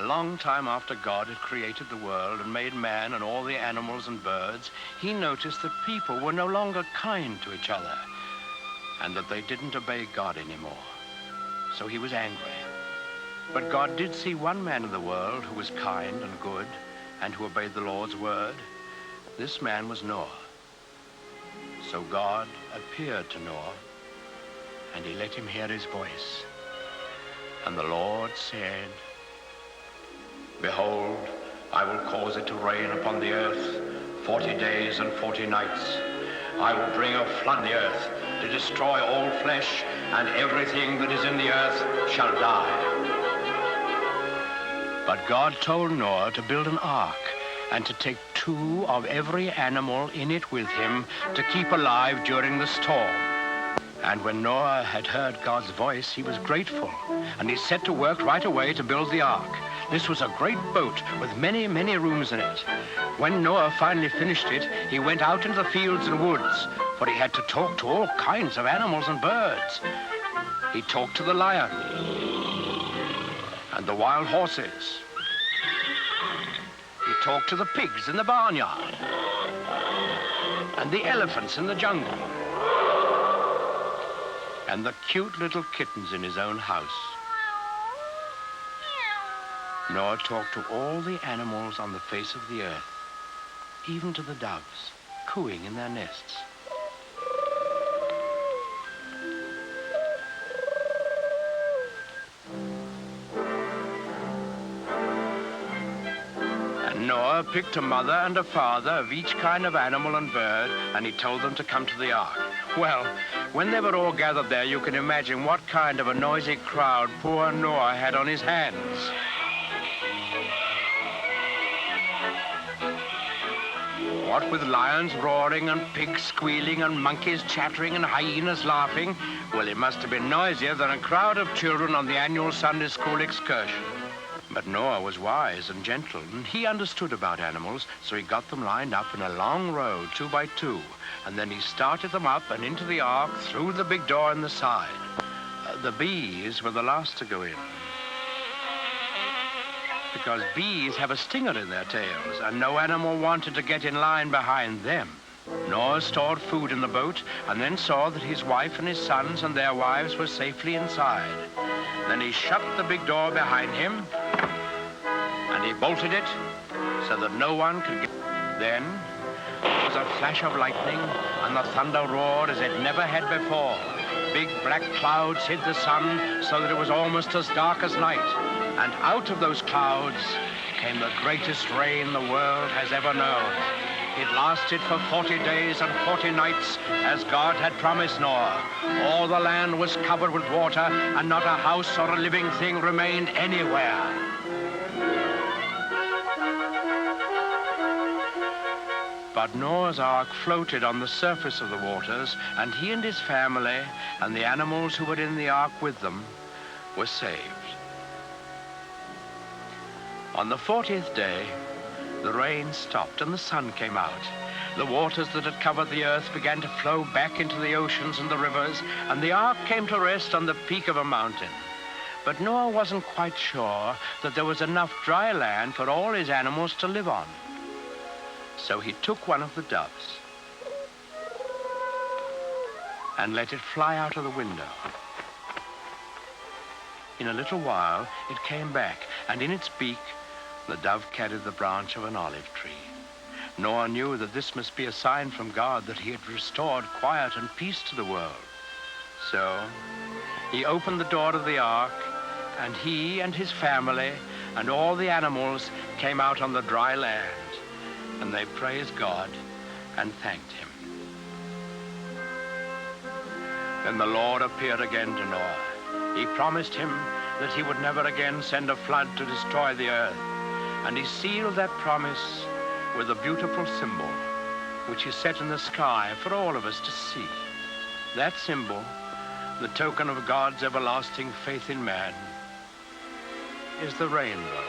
long time after God had created the world and made man and all the animals and birds, he noticed that people were no longer kind to each other and that they didn't obey God anymore. So he was angry. But God did see one man in the world who was kind and good and who obeyed the Lord's word. This man was Noah. So God appeared to Noah, and he let him hear his voice. And the Lord said, "Behold, I will cause it to rain upon the earth 40 days and 40 nights. I will bring a flood on the earth to destroy all flesh, and everything that is in the earth shall die." But God told Noah to build an ark and to take 2 of every animal in it with him to keep alive during the storm. And when Noah had heard God's voice, he was grateful, and he set to work right away to build the ark. This was a great boat with many, many rooms in it. When Noah finally finished it, he went out into the fields and woods, for he had to talk to all kinds of animals and birds. He talked to the lion and the wild horses. He talked to the pigs in the barnyard and the elephants in the jungle and the cute little kittens in his own house. Noah talked to all the animals on the face of the earth, even to the doves, cooing in their nests. And Noah picked a mother and a father of each kind of animal and bird, and he told them to come to the ark. Well, when they were all gathered there, you can imagine what kind of a noisy crowd poor Noah had on his hands. What with lions roaring and pigs squealing and monkeys chattering and hyenas laughing, well, it must have been noisier than a crowd of children on the annual Sunday school excursion. But Noah was wise and gentle, and he understood about animals, so he got them lined up in a long row, 2 by 2, and then he started them up and into the ark through the big door in the side. The bees were the last to go in, because bees have a stinger in their tails, and no animal wanted to get in line behind them. Noah stored food in the boat and then saw that his wife and his sons and their wives were safely inside. Then he shut the big door behind him and he bolted it so that no one could get. Then there was a flash of lightning and the thunder roared as it never had before. Big black clouds hid the sun so that it was almost as dark as night. And out of those clouds came the greatest rain the world has ever known. It lasted for 40 days and 40 nights, as God had promised Noah. All the land was covered with water, and not a house or a living thing remained anywhere. But Noah's ark floated on the surface of the waters, and he and his family and the animals who were in the ark with them were saved. On the 40th day, the rain stopped and the sun came out. The waters that had covered the earth began to flow back into the oceans and the rivers, and the ark came to rest on the peak of a mountain. But Noah wasn't quite sure that there was enough dry land for all his animals to live on. So he took one of the doves and let it fly out of the window. In a little while, it came back, and in its beak, the dove carried the branch of an olive tree. Noah knew that this must be a sign from God that he had restored quiet and peace to the world. So he opened the door of the ark, and he and his family and all the animals came out on the dry land, and they praised God and thanked him. Then the Lord appeared again to Noah. He promised him that he would never again send a flood to destroy the earth. And he sealed that promise with a beautiful symbol, which he set in the sky for all of us to see. That symbol, the token of God's everlasting faith in man, is the rainbow.